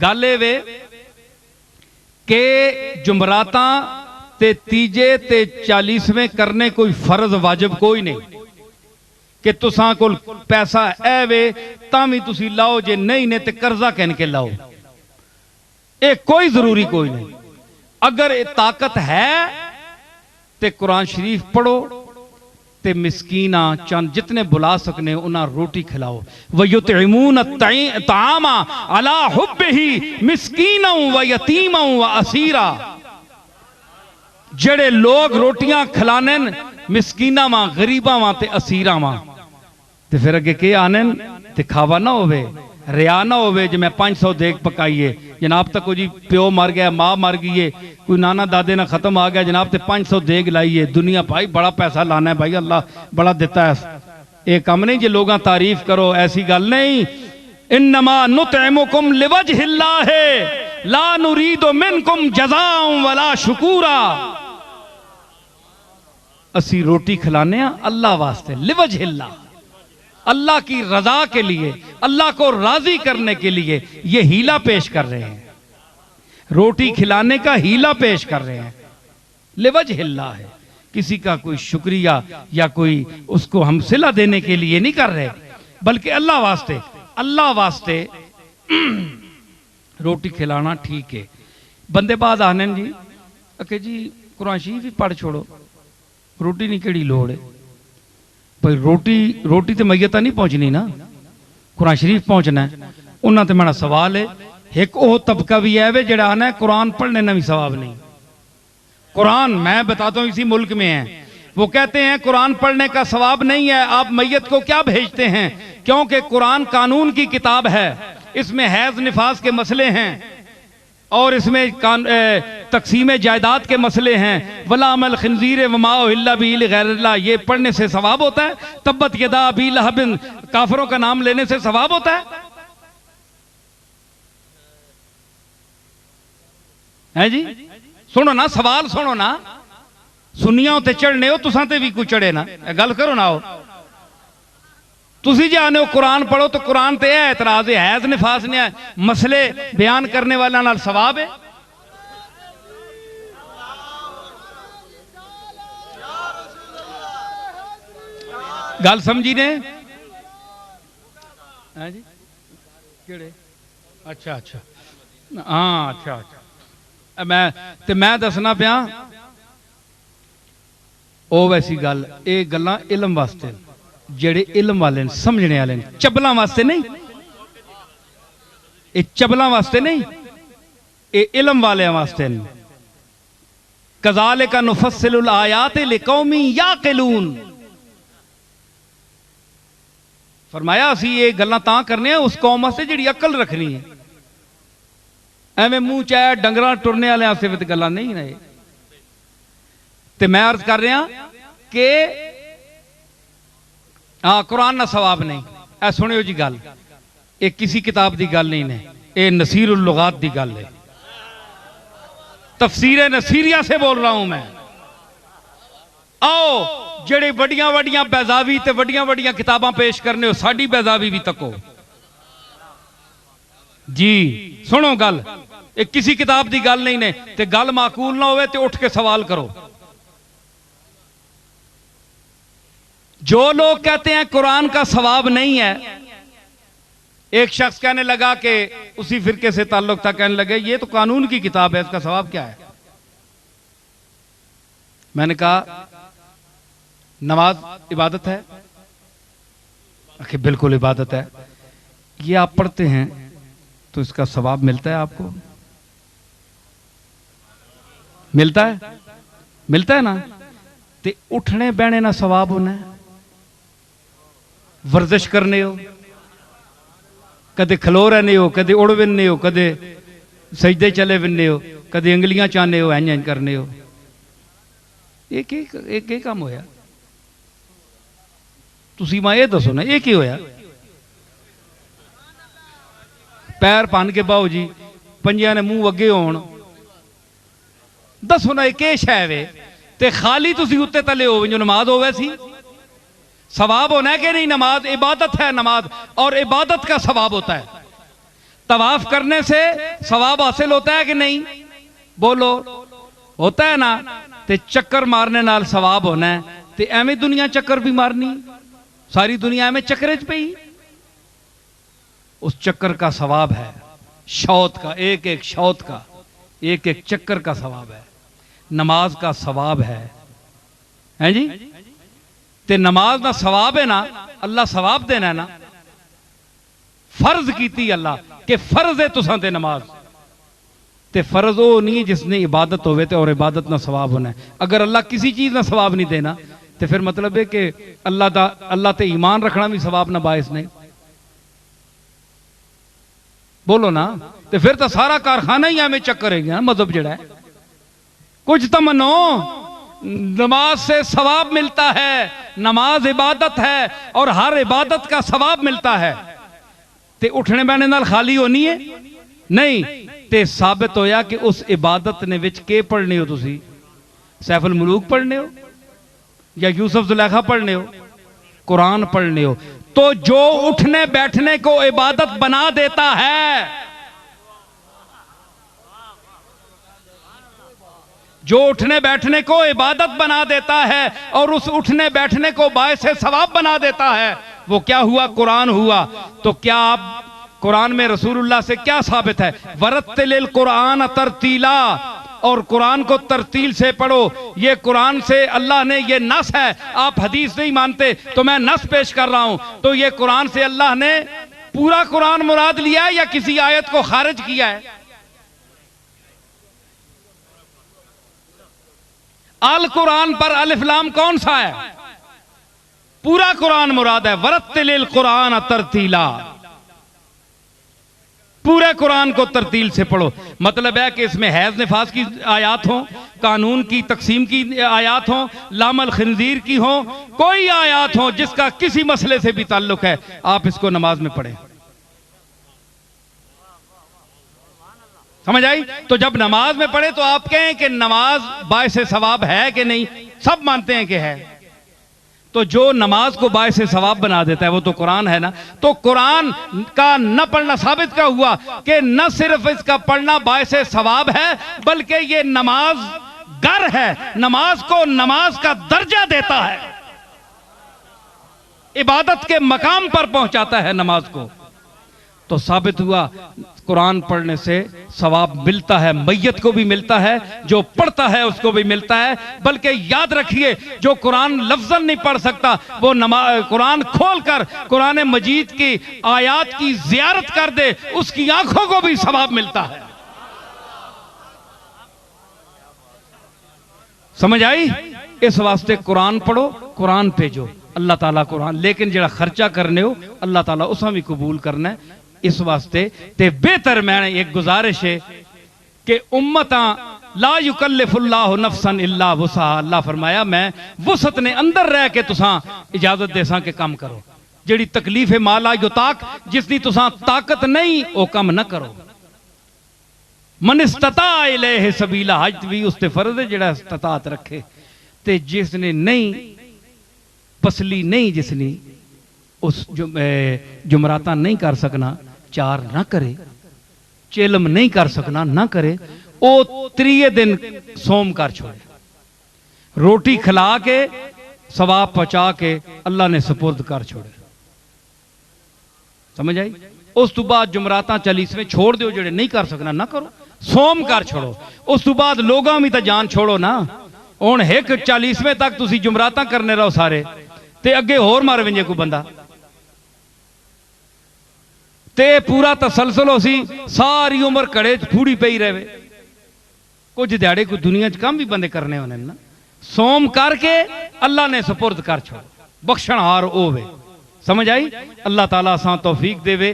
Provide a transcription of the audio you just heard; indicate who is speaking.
Speaker 1: گل یہ کہ جمراتاں تے تیجے تے 40ویں کرنے کوئی فرض واجب کوئی نہیں کہ تساں کول پیسہ اے وے تامی تسی لاؤ جے نہیں نے تے قرضہ کہن کے لاؤ، ایک کوئی ضروری کوئی نہیں۔ اگر طاقت ہے تے قرآن شریف پڑھو تے مسکینہ چند جتنے بلا سکنے انہاں روٹی کھلاؤ۔ وَيُطْعِمُونَ الطَّعَامَ عَلَىٰ حُبِّهِ مِسْكِينًا وَيَتِيمًا وَأَسِيرًا، جڑے لوگ روٹیاں کھلانن مسکینہ ماں غریبہ ماں تے اسیرہ ماں تے پھر اگے کے آنن تے کھاوا نہ ہوئے ریا نہ ہوئے جو میں 500 دیکھ پکائیے جناب تک کوئی پیو مر گیا ماں مر گئی کوئی نانا دادے نہ ختم آ گیا جناب تے 500 دیکھ لائیے دنیا بھائی بڑا پیسہ لانا ہے بھائی اللہ بڑا دیتا ہے، ایک کام نہیں جو لوگاں تعریف کرو ایسی گل نہیں۔ انما نطعمکم لوجہ اللہ لا نرید منکم جزاء ولا شکورا، اسی روٹی کھلانے ہیں اللہ واسطے لوجہ اللہ، اللہ کی رضا کے لیے، اللہ کو راضی کرنے کے لیے یہ ہیلہ پیش کر رہے ہیں، روٹی کھلانے کا ہیلہ پیش کر رہے ہیں، لوجہ اللہ ہے، کسی کا کوئی شکریہ یا کوئی اس کو ہم صلہ دینے کے لیے نہیں کر رہے بلکہ اللہ واسطے روٹی کھلانا ٹھیک ہے۔ بندے بعد آنن جی کہ جی قرآن شریف ہی پڑھ چھوڑو روٹی نہیں کیڑی لوڑ ہے، بھئی روٹی تے میتہ نہیں پہنچنی نا، قرآن شریف پہنچنا ہے، انہاں تے میرا سوال ہے ایک اوہ طبقہ بھی ہے جڑا آنا ہے قرآن پڑھنے نہ بھی ثواب نہیں۔ قرآن میں بتاتا ہوں اسی ملک میں ہیں وہ کہتے ہیں قرآن پڑھنے کا ثواب نہیں ہے، آپ میت کو کیا بھیجتے ہیں؟ کیونکہ قرآن قانون کی کتاب ہے، اس میں حیض نفاس کے مسئلے ہیں اور اس میں تقسیم جائیداد کے مسئلے ہیں، ولا عمل خنزیر وما اہل بہ لغیر اللہ، یہ پڑھنے سے ثواب ہوتا ہے؟ تبت یدا ابی لہب، کافروں کا نام لینے سے ثواب ہوتا ہے جی؟ سنو نا سوال سنو نا، سنیاں تے چڑھنے ہو تساں تے بھی کوئی چڑھے نا، گل کرو نا ہو تسی جی آنے ہو قرآن پڑھو تو قرآن تے ہے اعتراض ہے، حیض نفاس نے مسئلے بیان کرنے والا نال ثواب ہے؟ گل سمجھی نے؟ جی کیڑے اچھا اچھا ہاں اچھا اچھا میں دسنا پیا او ویسی گل اے گلاں علم واسطے جڑے علم والے سمجھنے والے چبلاں واسطے نہیں، اے چبلاں واسطے نہیں، اے علم والے واسطے نہیں۔ کذالک نفصل الآیات لقوم یعقلون، فرمایا اسی یہ گلاں تاں کرنے ہیں اس قوم واسطے جڑی عقل رکھنی ہے، ایویں منہ چاہے ڈنگراں ٹرنے والے واسطے تے گلاں نہیں نے۔ تے میں عرض کر رہا کہ قرآن نہ ثواب نہیں، اے سنیو جی گل، اے کسی کتاب دی گل نہیں ہے، اے نصیر اللغات دی گل ہے، تفسیر نصیریہ سے بول رہا ہوں میں۔ آؤ جڑے وڈیاں وڈیاں بیضاوی تے وڈیاں وڈیاں کتاباں پیش کرنے ہو ساڈی بیضاوی بھی تکو جی، سنو گل، اے کسی کتاب دی گل نہیں نے، تے گل معقول نہ ہوئے تے اٹھ کے سوال کرو۔ جو لوگ کہتے ہیں قرآن کا ثواب نہیں ہے، ایک شخص کہنے لگا کہ اسی فرقے سے تعلق تھا، کہنے لگے یہ تو قانون کی کتاب ہے اس کا ثواب کیا ہے؟ میں نے کہا نماز عبادت ہے؟ کہ بالکل عبادت ہے۔ یہ آپ پڑھتے ہیں تو اس کا ثواب ملتا ہے آپ کو؟ ملتا ہے نا؟ تے اٹھنے بیٹھنے نہ ثواب ہونا ہے، ورزش کرنے ہو، کدے کھلو رہنے ہو، کدے اڑ ونے ہو، کدے سجدے چلے ونے ہو، کدے انگلیاں چانے ہو، این کرنے ہو، ایک کام ہویا؟ تسی ماں یہ دسو نا ایک ہی ہویا؟ پیر پان کے باؤ جی پنجیاں نے منہ وگے ہون، دسو نا ایک شے وے تے خالی تسی اتے تلے ہو جو نماز ہوئے سی، ثواب ہونا ہے کہ نہیں؟ نماز عبادت ہے، نماز اور عبادت کا ثواب ہوتا ہے۔ طواف کرنے سے ثواب حاصل ہوتا ہے کہ نہیں؟ بولو ہوتا ہے نا؟ تے چکر مارنے نال ثواب ہونا ہے تے ایویں دنیا چکر بھی مارنی، ساری دنیا ایویں چکرے چ پئی، اس چکر کا ثواب ہے، شوط کا، ایک ایک شوط کا، ایک ایک چکر کا ثواب ہے، نماز کا ثواب ہے جی؟ تے نماز دا ثواب ہے نا، اللہ ثواب دینا ہے نا، فرض کیتی اللہ کہ فرض ہے تساں تے نماز، تے فرض وہ نہیں جس نے عبادت ہوئے تے اور عبادت نہ ثواب ہونا ہے۔ اگر اللہ کسی چیز نہ ثواب نہیں دینا تے پھر مطلب ہے کہ اللہ تے ایمان رکھنا بھی ثواب نہ باعث نہیں، بولو نا؟ تے پھر تو سارا کارخانہ ہی ہمیں چکر ہے گیا مذہب جڑا ہے۔ کچھ تمنو، نماز سے ثواب ملتا ہے، نماز عبادت ہے اور ہر عبادت کا ثواب ملتا ہے، تے اٹھنے بیٹھنے نال خالی ہونی ہے نہیں، تے ثابت ہویا کہ اس عبادت نے وچ کے پڑھنے ہو، تسی سیف الملوک پڑھنے ہو یا یوسف زلیخا پڑھنے ہو، قرآن پڑھنے ہو، تو جو اٹھنے بیٹھنے کو عبادت بنا دیتا ہے، جو اٹھنے بیٹھنے کو عبادت بنا دیتا ہے اور اس اٹھنے بیٹھنے کو باعث ثواب بنا دیتا ہے، وہ کیا ہوا؟ قرآن ہوا۔ تو کیا آپ قرآن میں رسول اللہ سے کیا ثابت ہے؟ وَرَتِّلِ الْقُرْآنَ تَرْتِيلًا، اور قرآن کو ترتیل سے پڑھو۔ یہ قرآن سے اللہ نے، یہ نص ہے، آپ حدیث نہیں مانتے تو میں نص پیش کر رہا ہوں، تو یہ قرآن سے اللہ نے پورا قرآن مراد لیا ہے یا کسی آیت کو خارج کیا ہے؟ القرآن پر الف لام کون سا ہے؟ پورا قرآن مراد ہے۔ وَرَتِّلِ الْقُرْآنَ تَرْتِيلًا، پورے قرآن کو ترتیل سے پڑھو۔ مطلب ہے کہ اس میں حیض نفاس کی آیات ہوں، قانون کی تقسیم کی آیات ہوں، لام الخنزیر کی ہوں، کوئی آیات ہوں جس کا کسی مسئلے سے بھی تعلق ہے، آپ اس کو نماز میں پڑھیں۔ سمجھ آئی؟ تو جب نماز میں پڑھے تو آپ کہیں کہ نماز باعث ثواب ہے کہ نہیں؟ سب مانتے ہیں کہ ہے۔ تو جو نماز کو باعث ثواب بنا دیتا ہے وہ تو قرآن ہے نا۔ تو قرآن کا نہ پڑھنا ثابت کیا ہوا کہ نہ صرف اس کا پڑھنا باعث ثواب ہے بلکہ یہ نماز گر ہے، نماز کو نماز کا درجہ دیتا ہے، عبادت کے مقام پر پہنچاتا ہے نماز کو۔ تو ثابت ہوا قرآن پڑھنے سے ثواب ملتا ہے، میت کو بھی ملتا ہے، جو پڑھتا ہے اس کو بھی ملتا ہے، بلکہ یاد رکھیے جو قرآن لفظاً نہیں پڑھ سکتا وہ قرآن کھول کر قرآن مجید کی آیات کی زیارت کر دے، اس کی آنکھوں کو بھی ثواب ملتا ہے۔ سمجھ آئی؟ اس واسطے قرآن پڑھو، قرآن بھیجو، اللہ تعالیٰ قرآن، لیکن جڑا خرچہ کرنے ہو اللہ تعالیٰ اسا بھی قبول کرنا ہے۔ اس واسطے تے بہتر میں نے ایک گزارش ہے کہ امتاں لا یکلف اللہ نفسا الا وسعہا، اللہ فرمایا میں وسعت نے اندر رہ کے تساں اجازت دے ساں کہ کام کرو، جڑی تکلیف مالا یطاق، جس دی تساں طاقت نہیں وہ کم نہ کرو۔ من استطاع الیہ سبیلا، حج بھی اس تے فرض ہے جڑا استطاعت رکھے، تے جس نے نہیں پسلی نہیں، جس نے اس جمراتاں نہیں کر سکنا چار نہ کرے، چیلم نہیں کر سکنا نہ کرے، او 3 دن سوم کر چھوڑے، روٹی کھلا کے ثواب پہنچا کے اللہ نے سپرد کر چھوڑے۔ سمجھ آئی؟ اس تو بعد جمراتاں 40ویں چھوڑ دیو، جڑے نہیں کر سکنا نہ کرو، سوم کر چھوڑو۔ اس تو بعد لوگاں بھی تا جان چھوڑو نا، ہن ایک 40ویں تک تسی جمراتاں کرنے رہو سارے، تے اگے ہور مار ونجے کو بندہ، تے پورا تسلسل ہو سی، ساری عمر کڑے پھوڑی پئی رہے، کچھ دیاڑے کو دنیا چ کام بھی بندے کرنے ہونے نا، سوم کر کے اللہ نے سپرد کر چھوڑو، بخشن ہار ہوے۔ سمجھ آئی؟ اللہ تعالیٰ سان توفیق دے وے۔